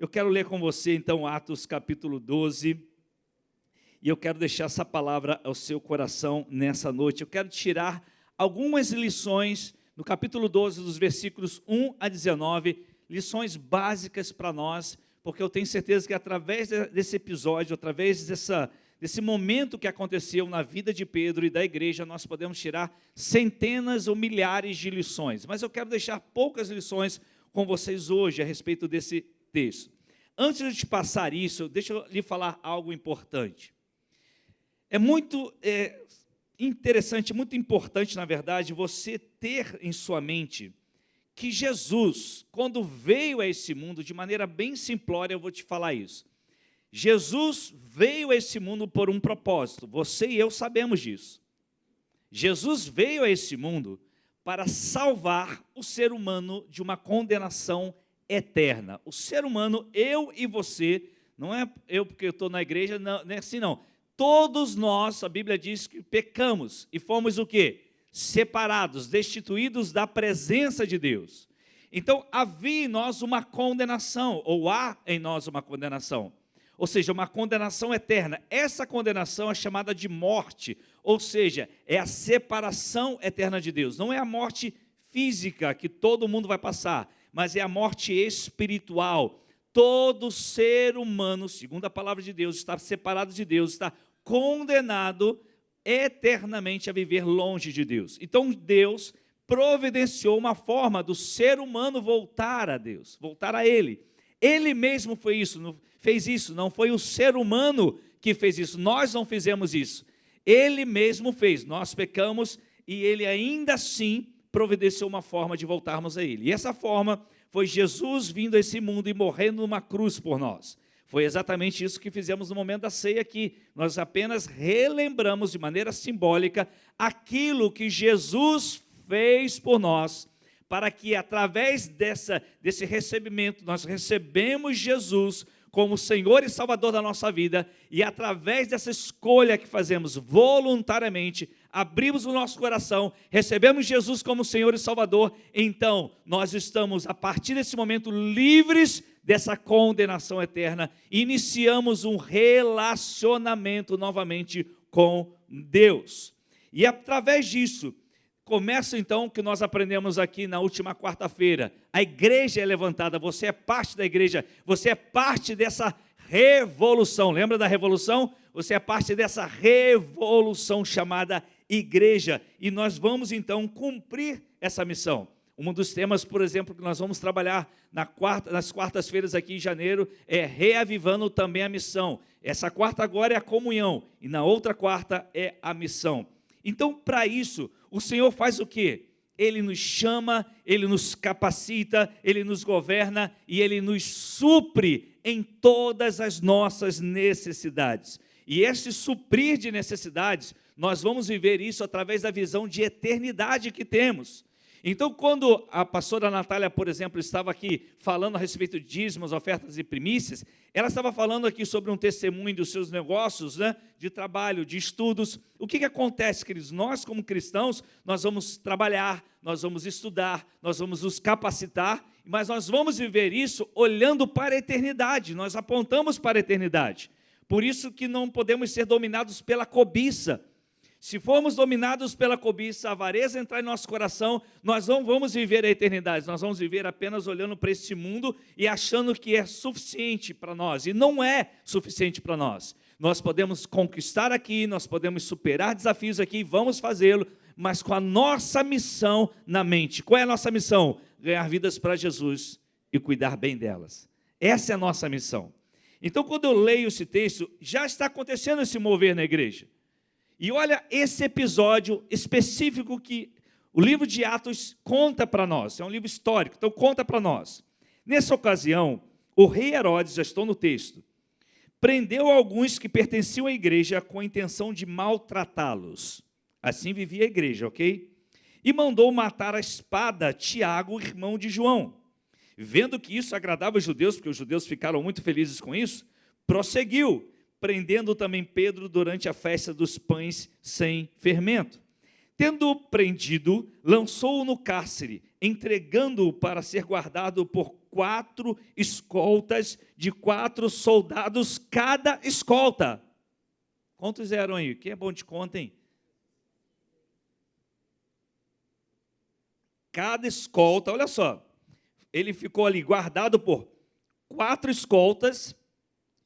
Eu quero ler com você, então, Atos capítulo 12, e eu quero deixar essa palavra ao seu coração nessa noite. Eu quero tirar algumas lições no capítulo 12, dos versículos 1 a 19, lições básicas para nós, porque eu tenho certeza que através desse episódio, através desse momento que aconteceu na vida de Pedro e da igreja, nós podemos tirar centenas ou milhares de lições. Mas eu quero deixar poucas lições com vocês hoje a respeito desse texto. Antes de te passar isso, deixa eu lhe falar algo importante. É muito interessante, muito importante, na verdade, você ter em sua mente que Jesus, quando veio a esse mundo, de maneira bem simplória, eu vou te falar isso. Jesus veio a esse mundo por um propósito, você e eu sabemos disso. Jesus veio a esse mundo para salvar o ser humano de uma condenação eterna. O ser humano, eu e você, não é eu porque eu estou na igreja, não é assim não. Todos nós, a Bíblia diz que pecamos e fomos o quê? Separados, destituídos da presença de Deus. Então, havia em nós uma condenação, ou há em nós uma condenação. Ou seja, uma condenação eterna. Essa condenação é chamada de morte, ou seja, é a separação eterna de Deus. Não é a morte física que todo mundo vai passar, mas é a morte espiritual. Todo ser humano, segundo a palavra de Deus, está separado de Deus, está condenado eternamente a viver longe de Deus. Então Deus providenciou uma forma do ser humano voltar a Deus, voltar a Ele. Ele mesmo fez isso, não foi o ser humano que fez isso, nós não fizemos isso. Ele mesmo fez, nós pecamos e Ele ainda assim providenciou uma forma de voltarmos a Ele. E essa forma foi Jesus vindo a esse mundo e morrendo numa cruz por nós. Foi exatamente isso que fizemos no momento da ceia aqui. Nós apenas relembramos de maneira simbólica aquilo que Jesus fez por nós, para que através desse recebimento, nós recebemos Jesus como Senhor e Salvador da nossa vida, e através dessa escolha que fazemos voluntariamente, abrimos o nosso coração, recebemos Jesus como Senhor e Salvador, então nós estamos, a partir desse momento, livres dessa condenação eterna, iniciamos um relacionamento novamente com Deus. E através disso, começa então o que nós aprendemos aqui na última quarta-feira. A igreja é levantada, você é parte da igreja, você é parte dessa revolução. Lembra da revolução? Você é parte dessa revolução chamada igreja. E nós vamos então cumprir essa missão. Um dos temas, por exemplo, que nós vamos trabalhar nas quartas-feiras aqui em janeiro é reavivando também a missão. Essa quarta agora é a comunhão e na outra quarta é a missão. Então, para isso, o Senhor faz o quê? Ele nos chama, Ele nos capacita, Ele nos governa e Ele nos supre em todas as nossas necessidades. E esse suprir de necessidades, nós vamos viver isso através da visão de eternidade que temos. Então, quando a pastora Natália, por exemplo, estava aqui falando a respeito de dízimos, ofertas e primícias, ela estava falando aqui sobre um testemunho dos seus negócios, né, de trabalho, de estudos. O que acontece, queridos? Nós, como cristãos, nós vamos trabalhar, nós vamos estudar, nós vamos nos capacitar, mas nós vamos viver isso olhando para a eternidade, nós apontamos para a eternidade. Por isso que não podemos ser dominados pela cobiça. Se formos dominados pela cobiça, a avareza entrar em nosso coração, nós não vamos viver a eternidade, nós vamos viver apenas olhando para este mundo e achando que é suficiente para nós, e não é suficiente para nós. Nós podemos conquistar aqui, nós podemos superar desafios aqui, vamos fazê-lo, mas com a nossa missão na mente. Qual é a nossa missão? Ganhar vidas para Jesus e cuidar bem delas. Essa é a nossa missão. Então, quando eu leio esse texto, já está acontecendo esse mover na igreja. E olha esse episódio específico que o livro de Atos conta para nós. É um livro histórico, então conta para nós. Nessa ocasião, o rei Herodes, já estou no texto, prendeu alguns que pertenciam à igreja com a intenção de maltratá-los. Assim vivia a igreja, ok? E mandou matar a espada Tiago, irmão de João. Vendo que isso agradava os judeus, porque os judeus ficaram muito felizes com isso, prosseguiu, prendendo também Pedro durante a festa dos pães sem fermento. Tendo prendido, lançou-o no cárcere, entregando-o para ser guardado por 4 escoltas de 4 soldados cada escolta. Quantos eram aí? Quem é bom de conta, hein? Cada escolta, olha só, ele ficou ali guardado por 4 escoltas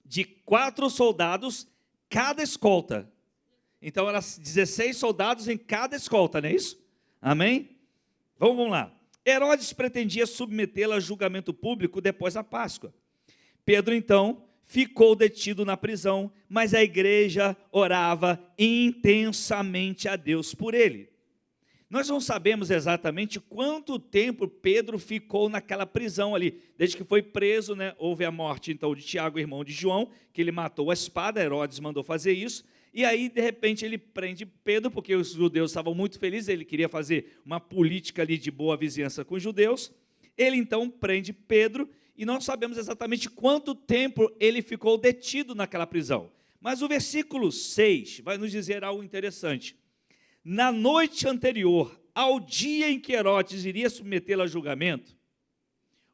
de 4 soldados cada escolta. Então, eram 16 soldados em cada escolta, não é isso? Amém? Vamos lá. Herodes pretendia submetê-lo a julgamento público depois da Páscoa. Pedro, então, ficou detido na prisão, mas a igreja orava intensamente a Deus por ele. Nós não sabemos exatamente quanto tempo Pedro ficou naquela prisão ali, desde que foi preso, né? Houve a morte então de Tiago, irmão de João, que ele matou a espada, Herodes mandou fazer isso, e aí de repente ele prende Pedro, porque os judeus estavam muito felizes, ele queria fazer uma política ali de boa vizinhança com os judeus, ele então prende Pedro, e não sabemos exatamente quanto tempo ele ficou detido naquela prisão, mas o versículo 6 vai nos dizer algo interessante. Na noite anterior ao dia em que Herodes iria submetê-lo a julgamento,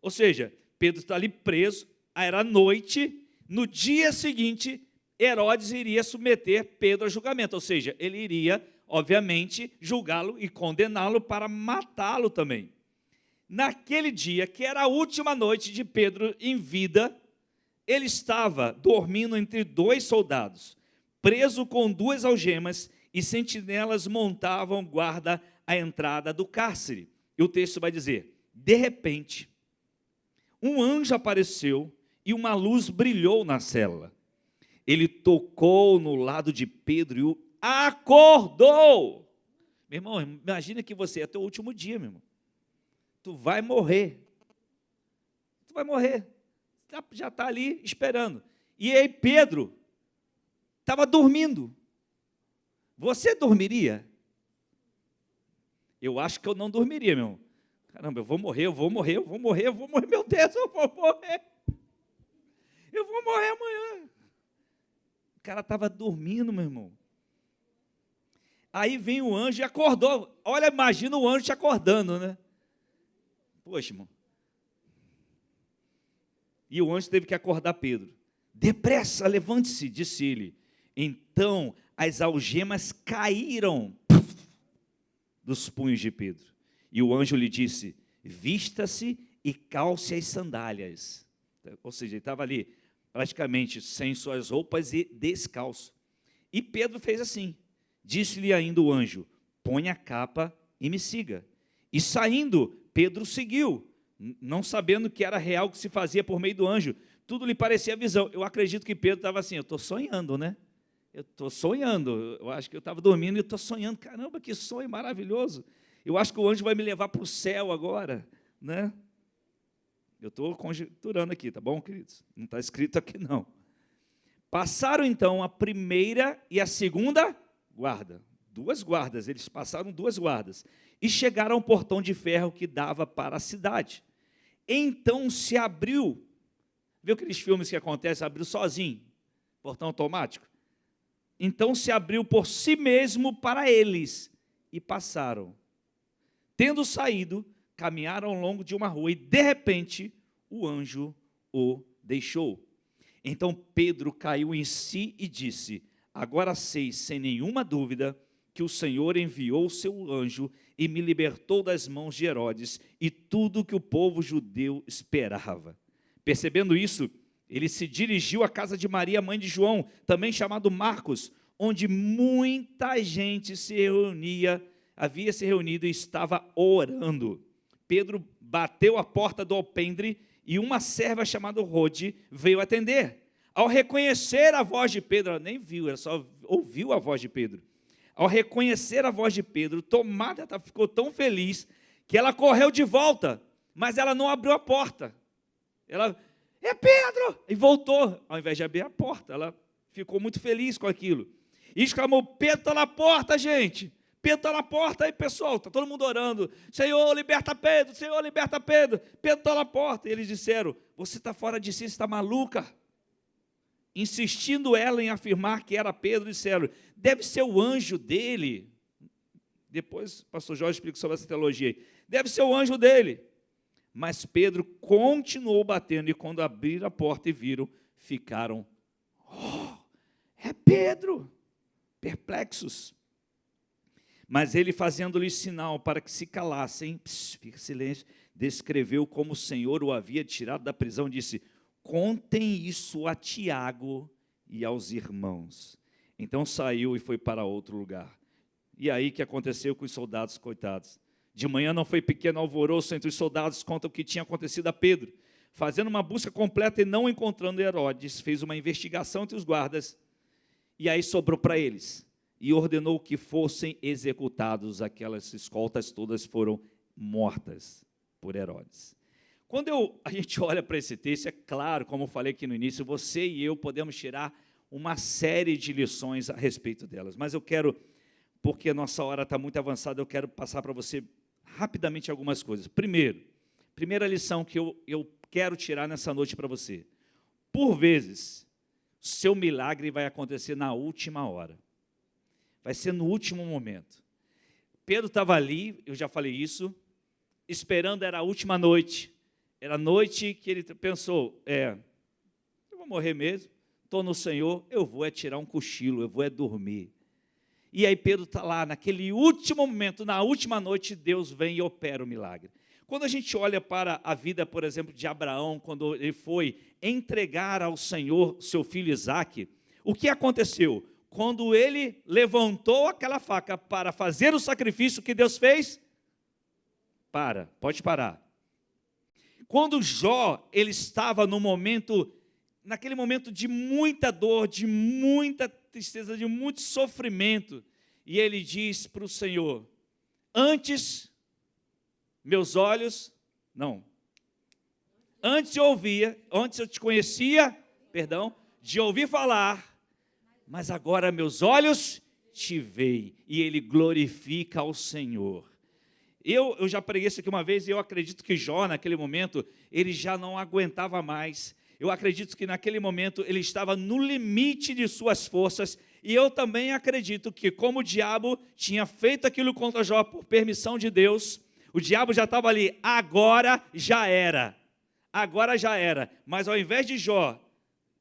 ou seja, Pedro está ali preso, era noite, no dia seguinte, Herodes iria submeter Pedro a julgamento, ou seja, ele iria, obviamente, julgá-lo e condená-lo para matá-lo também. Naquele dia, que era a última noite de Pedro em vida, ele estava dormindo entre 2 soldados, preso com 2 algemas, e sentinelas montavam guarda à entrada do cárcere. E o texto vai dizer, de repente, um anjo apareceu e uma luz brilhou na cela. Ele tocou no lado de Pedro e o acordou. Meu irmão, imagina que você é teu último dia, meu irmão. Tu vai morrer. Tu vai morrer. Já está ali esperando. E aí Pedro estava dormindo. Você dormiria? Eu acho que eu não dormiria, meu irmão. Caramba, eu vou morrer, meu Deus, eu vou morrer. Eu vou morrer amanhã. O cara estava dormindo, meu irmão. Aí vem o anjo e acordou. Olha, imagina o anjo te acordando, né? Poxa, irmão. E o anjo teve que acordar Pedro. Depressa, levante-se, disse ele. Então as algemas caíram dos punhos de Pedro. E o anjo lhe disse, vista-se e calce as sandálias. Ou seja, ele estava ali praticamente sem suas roupas e descalço. E Pedro fez assim. Disse-lhe ainda o anjo, põe a capa e me siga. E saindo, Pedro seguiu, não sabendo que era real o que se fazia por meio do anjo. Tudo lhe parecia visão. Eu acredito que Pedro estava assim, eu estou sonhando, né? Eu estou sonhando, eu acho que eu estava dormindo e estou sonhando, caramba, que sonho maravilhoso, eu acho que o anjo vai me levar para o céu agora, né? Eu estou conjecturando aqui, tá bom, queridos? Não está escrito aqui não. Passaram então a primeira e a segunda guarda, 2 guardas, eles passaram 2 guardas, e chegaram ao portão de ferro que dava para a cidade. Então se abriu, viu aqueles filmes que acontecem, abriu sozinho, portão automático? Então se abriu por si mesmo para eles, e passaram. Tendo saído, caminharam ao longo de uma rua, e de repente, o anjo o deixou. Então Pedro caiu em si e disse, agora sei, sem nenhuma dúvida, que o Senhor enviou o seu anjo, e me libertou das mãos de Herodes, e tudo o que o povo judeu esperava. Percebendo isso, ele se dirigiu à casa de Maria, mãe de João, também chamado Marcos, onde muita gente havia se reunido e estava orando. Pedro bateu a porta do alpendre e uma serva chamada Rode veio atender. Ao reconhecer a voz de Pedro, ela nem viu, ela só ouviu a voz de Pedro. Ao reconhecer a voz de Pedro, tomada, ela ficou tão feliz que ela correu de volta, mas ela não abriu a porta. Ela, é Pedro! E voltou, ao invés de abrir a porta, ela ficou muito feliz com aquilo. E exclamou, Pedro está na porta, gente. Pedro está na porta, aí pessoal, está todo mundo orando. Senhor, liberta Pedro, Senhor, liberta Pedro. Pedro está na porta. E eles disseram, você está fora de si, você está maluca? Insistindo ela em afirmar que era Pedro, disseram, deve ser o anjo dele. Depois o pastor Jorge explica sobre essa teologia aí. Deve ser o anjo dele. Mas Pedro continuou batendo, e quando abriram a porta e viram, ficaram, é Pedro, perplexos. Mas ele, fazendo-lhes sinal para que se calassem, fica silêncio, descreveu como o Senhor o havia tirado da prisão, disse, contem isso a Tiago e aos irmãos. Então saiu e foi para outro lugar. E aí que aconteceu com os soldados, coitados? De manhã não foi pequeno alvoroço entre os soldados, conta o que tinha acontecido a Pedro. Fazendo uma busca completa e não encontrando Herodes, fez uma investigação entre os guardas, e aí sobrou para eles, e ordenou que fossem executados. Aquelas escoltas todas foram mortas por Herodes. Quando a gente olha para esse texto, é claro, como eu falei aqui no início, você e eu podemos tirar uma série de lições a respeito delas, mas eu quero, porque a nossa hora está muito avançada, eu quero passar para você rapidamente algumas coisas. Primeira lição que eu quero tirar nessa noite para você. Por vezes, seu milagre vai acontecer na última hora. Vai ser no último momento. Pedro estava ali, eu já falei isso, esperando, era a última noite. Era a noite que ele pensou, eu vou morrer mesmo, estou no Senhor, eu vou tirar um cochilo, eu vou dormir. E aí Pedro está lá, naquele último momento, na última noite, Deus vem e opera o milagre. Quando a gente olha para a vida, por exemplo, de Abraão, quando ele foi entregar ao Senhor seu filho Isaque, o que aconteceu? Quando ele levantou aquela faca para fazer o sacrifício, que Deus fez? Pode parar. Quando Jó, ele estava naquele momento de muita dor, de muita tristeza, de muito sofrimento, e ele diz para o Senhor, antes eu te conhecia, de ouvir falar, mas agora meus olhos te veem, e ele glorifica ao Senhor. Eu já preguei isso aqui uma vez, e eu acredito que Jó, naquele momento, ele já não aguentava mais. Eu acredito que naquele momento ele estava no limite de suas forças, e eu também acredito que, como o diabo tinha feito aquilo contra Jó por permissão de Deus, o diabo já estava ali, agora já era, mas ao invés de Jó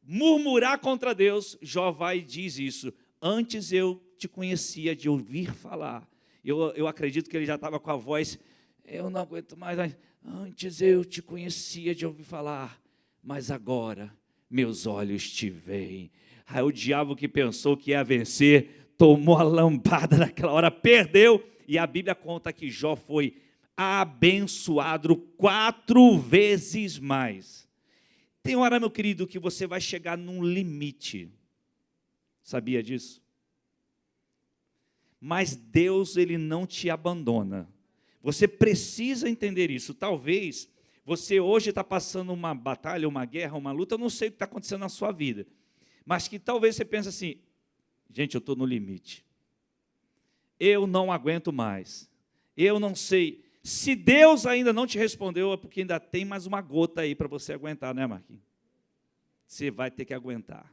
murmurar contra Deus, Jó vai e diz isso, antes eu te conhecia de ouvir falar. Eu acredito que ele já estava com a voz, eu não aguento mais, antes eu te conhecia de ouvir falar, mas agora meus olhos te veem. Aí o diabo, que pensou que ia vencer, tomou a lambada naquela hora, perdeu, e a Bíblia conta que Jó foi abençoado 4 vezes mais. Tem hora, meu querido, que você vai chegar num limite, sabia disso? Mas Deus, ele não te abandona. Você precisa entender isso. Talvez você hoje está passando uma batalha, uma guerra, uma luta, eu não sei o que está acontecendo na sua vida, mas que talvez você pense assim, gente, eu estou no limite, eu não aguento mais, eu não sei. Se Deus ainda não te respondeu, é porque ainda tem mais uma gota aí para você aguentar, né, Marquinhos? Você vai ter que aguentar.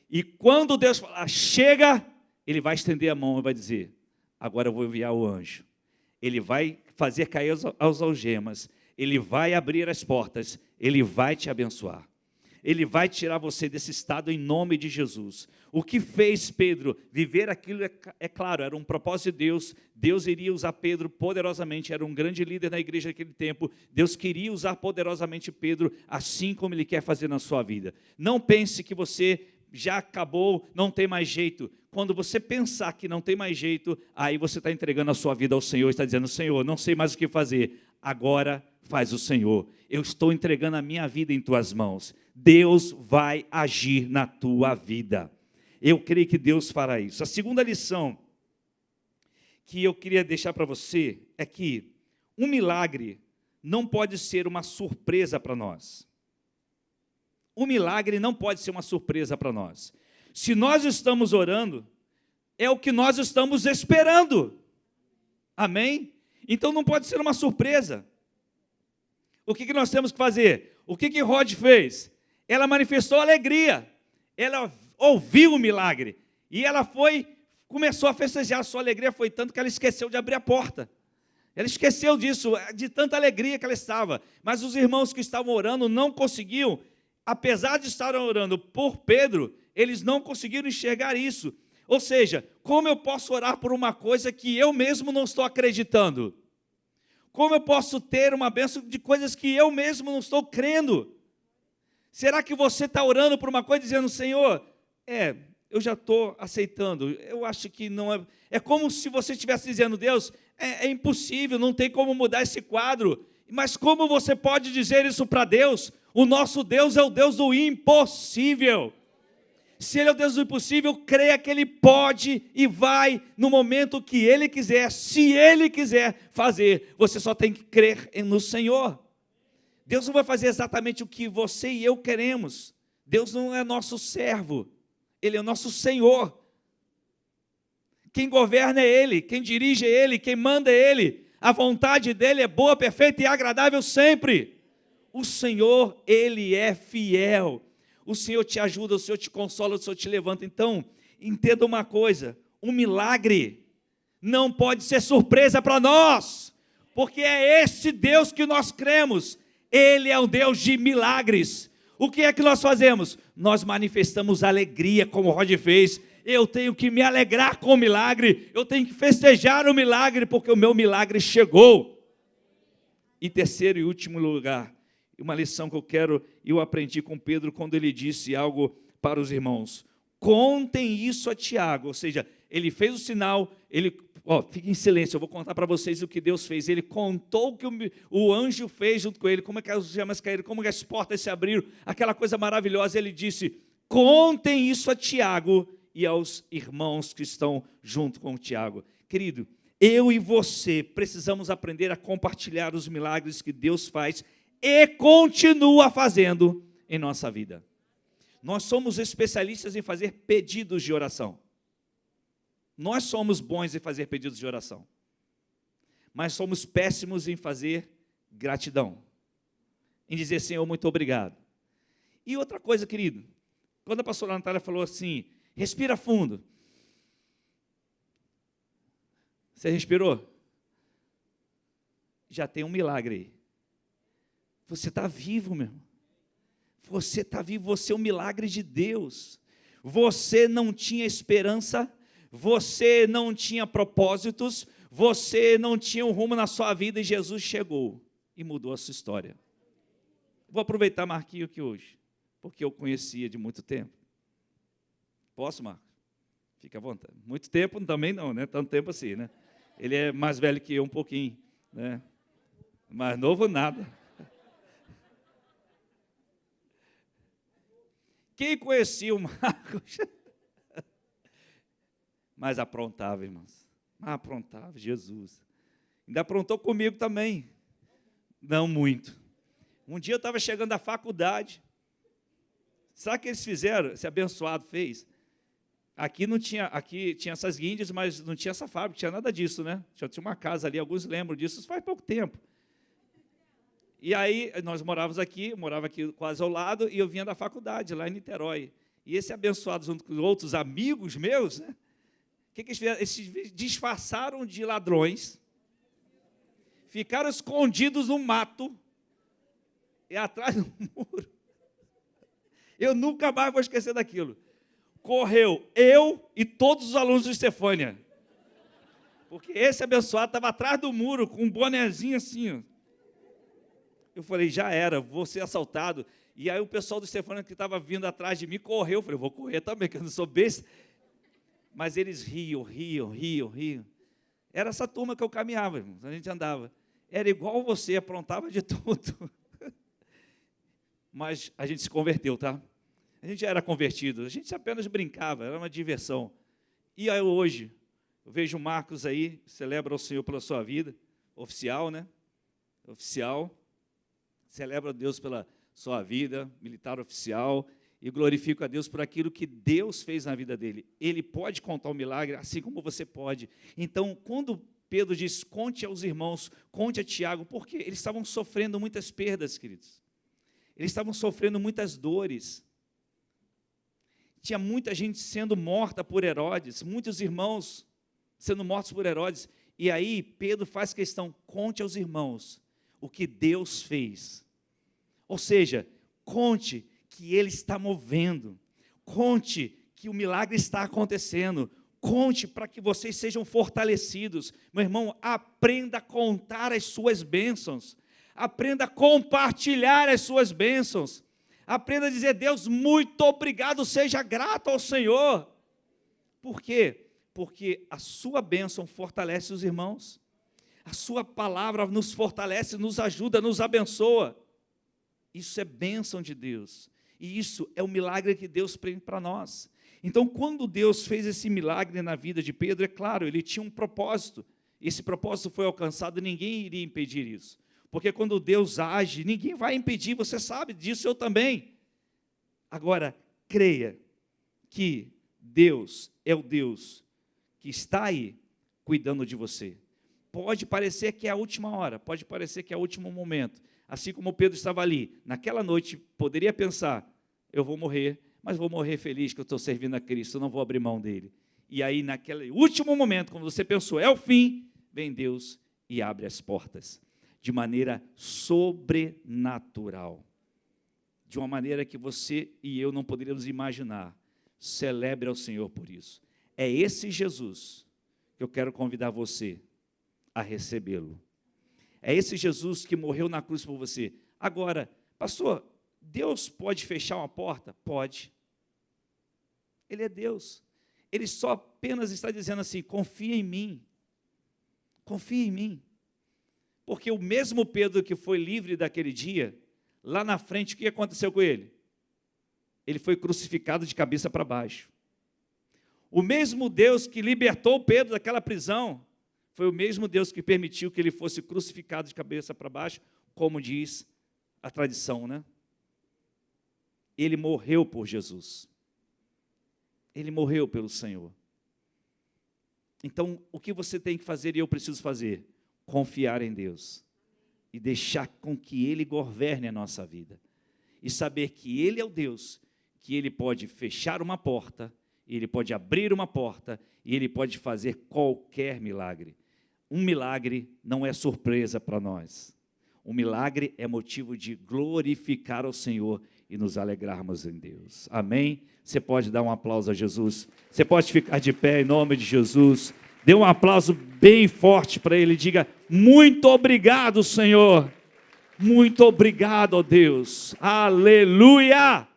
E quando Deus falar, chega, Ele vai estender a mão e vai dizer, agora eu vou enviar o anjo. Ele vai fazer cair as algemas, Ele vai abrir as portas, Ele vai te abençoar. Ele vai tirar você desse estado em nome de Jesus. O que fez Pedro viver aquilo, é claro, era um propósito de Deus. Deus iria usar Pedro poderosamente, era um grande líder na igreja naquele tempo. Deus queria usar poderosamente Pedro, assim como Ele quer fazer na sua vida. Não pense que você já acabou, não tem mais jeito. Quando você pensar que não tem mais jeito, aí você está entregando a sua vida ao Senhor, está dizendo, Senhor, não sei mais o que fazer, agora faz o Senhor. Eu estou entregando a minha vida em tuas mãos. Deus vai agir na tua vida. Eu creio que Deus fará isso. A segunda lição que eu queria deixar para você é que um milagre não pode ser uma surpresa para nós. O milagre não pode ser uma surpresa para nós. Se nós estamos orando, é o que nós estamos esperando. Amém? Então não pode ser uma surpresa. O que nós temos que fazer? O que Rod fez? Ela manifestou alegria. Ela ouviu o milagre. E ela começou a festejar. A sua alegria foi tanto que ela esqueceu de abrir a porta. Ela esqueceu disso, de tanta alegria que ela estava. Mas os irmãos que estavam orando não conseguiam, apesar de estarem orando por Pedro, eles não conseguiram enxergar isso. Ou seja, como eu posso orar por uma coisa que eu mesmo não estou acreditando? Como eu posso ter uma bênção de coisas que eu mesmo não estou crendo? Será que você está orando por uma coisa dizendo, Senhor, eu já estou aceitando, eu acho que não é... É como se você estivesse dizendo, Deus, é impossível, não tem como mudar esse quadro. Mas como você pode dizer isso para Deus? O nosso Deus é o Deus do impossível. Se Ele é o Deus do impossível, creia que Ele pode e vai no momento que Ele quiser, se Ele quiser fazer. Você só tem que crer no Senhor. Deus não vai fazer exatamente o que você e eu queremos. Deus não é nosso servo, Ele é nosso Senhor. Quem governa é Ele, quem dirige é Ele, quem manda é Ele. A vontade dEle é boa, perfeita e agradável sempre. O Senhor, Ele é fiel. O Senhor te ajuda, o Senhor te consola, o Senhor te levanta. Então, entenda uma coisa, um milagre não pode ser surpresa para nós, porque é esse Deus que nós cremos. Ele é um Deus de milagres. O que é que nós fazemos? Nós manifestamos alegria, como o Rod fez. Eu tenho que me alegrar com o milagre, eu tenho que festejar o milagre, porque o meu milagre chegou. E terceiro e último lugar, uma lição que eu aprendi com Pedro, quando ele disse algo para os irmãos. Contem isso a Tiago, ou seja, ele fez o sinal, fique em silêncio, eu vou contar para vocês o que Deus fez. Ele contou o que o anjo fez junto com ele, como é que as gemas caíram, como é que as portas se abriram, aquela coisa maravilhosa. Ele disse, contem isso a Tiago e aos irmãos que estão junto com o Tiago. Querido, eu e você precisamos aprender a compartilhar os milagres que Deus faz e continua fazendo em nossa vida. Nós somos especialistas em fazer pedidos de oração. Nós somos bons em fazer pedidos de oração, mas somos péssimos em fazer gratidão, em dizer, Senhor, muito obrigado. E outra coisa, querido, quando a pastora Natália falou assim, respira fundo. Você respirou? Já tem um milagre aí. Você está vivo, meu irmão. Você está vivo, você é um milagre de Deus. Você não tinha esperança, você não tinha propósitos, você não tinha um rumo na sua vida e Jesus chegou e mudou a sua história. Vou aproveitar Marquinho aqui hoje, porque eu conhecia de muito tempo. Posso, Marcos? Fica à vontade. Muito tempo também não, né? Tanto tempo assim, né? Ele é mais velho que eu um pouquinho, né? Mais novo nada. Quem conhecia o Marcos? Mas aprontava, irmãos. Aprontava, Jesus. Ainda aprontou comigo também. Não muito. Um dia eu estava chegando à faculdade. Sabe o que eles fizeram? Esse abençoado fez? Aqui tinha essas guindas, mas não tinha essa fábrica, tinha nada disso, né? Já tinha uma casa ali, alguns lembram disso, isso faz pouco tempo. E aí, nós morava aqui quase ao lado, e eu vinha da faculdade, lá em Niterói. E esse abençoado, junto com outros amigos meus, né? O que eles fizeram? Eles disfarçaram de ladrões, ficaram escondidos no mato, e atrás do muro. Eu nunca mais vou esquecer daquilo. Correu eu e todos os alunos de Estefânia. Porque esse abençoado estava atrás do muro, com um bonezinho assim. Ó. Eu falei, já era, vou ser assaltado. E aí o pessoal do Estefânia que estava vindo atrás de mim correu. Eu falei, vou correr também, que eu não sou besta. Mas eles riam. Era essa turma que eu caminhava, irmãos, a gente andava. Era igual você, aprontava de tudo. Mas a gente se converteu, tá? A gente já era convertido, a gente apenas brincava, era uma diversão. E aí hoje, eu vejo o Marcos aí, celebra o Senhor pela sua vida, oficial, né? Oficial. Celebra a Deus pela sua vida, militar oficial, e glorifico a Deus por aquilo que Deus fez na vida dele. Ele pode contar um milagre, assim como você pode. Então, quando Pedro diz, conte aos irmãos, conte a Tiago, porque eles estavam sofrendo muitas perdas, queridos. Eles estavam sofrendo muitas dores. Tinha muita gente sendo morta por Herodes, muitos irmãos sendo mortos por Herodes. E aí Pedro faz questão, conte aos irmãos o que Deus fez. Ou seja, conte que Ele está movendo, conte que o milagre está acontecendo, conte para que vocês sejam fortalecidos. Meu irmão, aprenda a contar as suas bênçãos, aprenda a compartilhar as suas bênçãos, aprenda a dizer, Deus, muito obrigado, seja grato ao Senhor. Por quê? Porque a sua bênção fortalece os irmãos, a sua palavra nos fortalece, nos ajuda, nos abençoa. Isso é bênção de Deus, e isso é o milagre que Deus tem para nós. Então, quando Deus fez esse milagre na vida de Pedro, é claro, ele tinha um propósito, esse propósito foi alcançado, ninguém iria impedir isso, porque quando Deus age, ninguém vai impedir, você sabe disso, eu também. Agora, creia que Deus é o Deus que está aí, cuidando de você. Pode parecer que é a última hora, pode parecer que é o último momento, assim como Pedro estava ali, naquela noite, poderia pensar, eu vou morrer, mas vou morrer feliz que eu estou servindo a Cristo, eu não vou abrir mão dele. E aí, naquele último momento, quando você pensou, é o fim, vem Deus e abre as portas, de maneira sobrenatural, de uma maneira que você e eu não poderíamos imaginar. Celebre ao Senhor por isso. É esse Jesus que eu quero convidar você a recebê-lo. É esse Jesus que morreu na cruz por você. Agora, pastor, Deus pode fechar uma porta? Pode. Ele é Deus. Ele só apenas está dizendo assim, confia em mim. Confia em mim. Porque o mesmo Pedro que foi livre daquele dia, lá na frente, o que aconteceu com ele? Ele foi crucificado de cabeça para baixo. O mesmo Deus que libertou Pedro daquela prisão, foi o mesmo Deus que permitiu que ele fosse crucificado de cabeça para baixo, como diz a tradição, né? Ele morreu por Jesus. Ele morreu pelo Senhor. Então, o que você tem que fazer e eu preciso fazer? Confiar em Deus. E deixar com que Ele governe a nossa vida. E saber que Ele é o Deus, que Ele pode fechar uma porta, Ele pode abrir uma porta, e Ele pode fazer qualquer milagre. Um milagre não é surpresa para nós. Um milagre é motivo de glorificar ao Senhor e nos alegrarmos em Deus. Amém? Você pode dar um aplauso a Jesus. Você pode ficar de pé em nome de Jesus. Dê um aplauso bem forte para Ele. Diga, muito obrigado, Senhor. Muito obrigado, ó Deus. Aleluia!